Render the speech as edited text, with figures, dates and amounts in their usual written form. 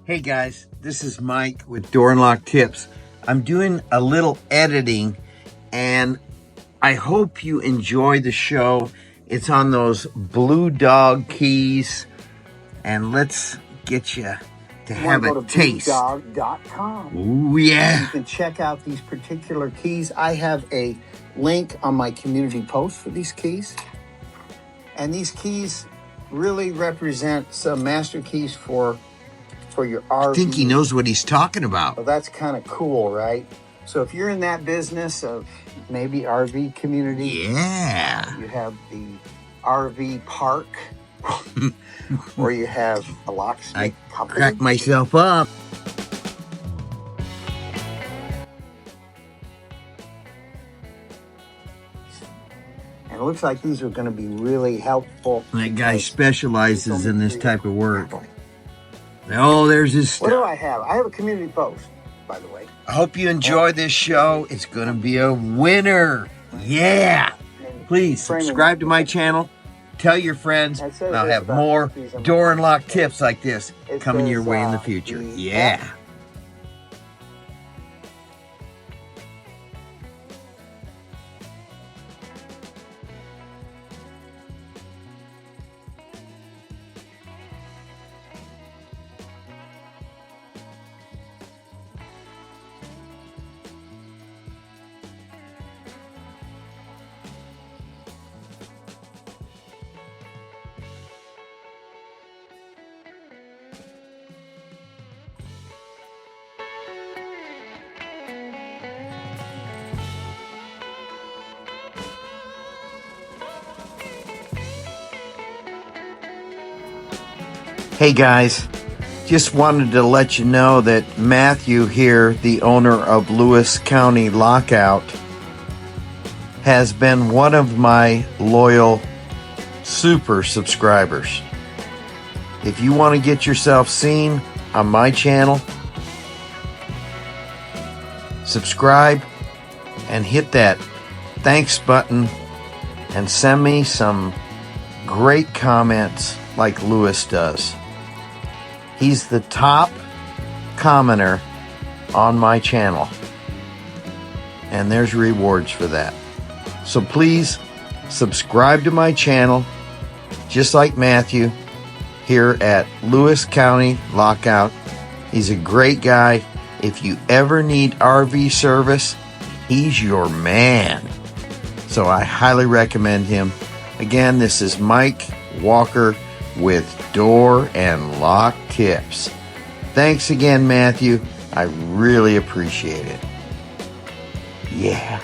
Hey guys, this is Mike with Door and Lock Tips. I'm doing a little editing and I hope you enjoy the show. It's on those Blue Dog keys, and let's get you to have a taste. BlueDog.com. Ooh, yeah. You can check out these particular keys. I have a link on my community post for these keys. And these keys really represent some master keys for your RV. I think he knows what he's talking about. Well, that's kind of cool, right? So if you're in that business of maybe RV community, Yeah. you have the RV park, or you have a locksmith company. Crack myself up. And it looks like these are going to be really helpful. That guy specializes in this type of work. Oh, there's his stuff. What do I have? I have a community post, by the way. I hope you enjoy this show. It's going to be a winner. Yeah. Please subscribe to my channel. Tell your friends. And I'll have more door and lock tips like this coming your way in the future. Yeah. Hey guys, just wanted to let you know that Matthew here, the owner of Lewis County Lockout, has been one of my loyal super subscribers. If you want to get yourself seen on my channel, subscribe and hit that thanks button and send me some great comments like Lewis does. He's the top commenter on my channel, and there's rewards for that. So please subscribe to my channel, just like Matthew here at Lewis County Lockout. He's a great guy. If you ever need RV service, he's your man. So I highly recommend him. Again, this is Mike Walker with Door and Lock Tips. Thanks again, Matthew. I really appreciate it. Yeah.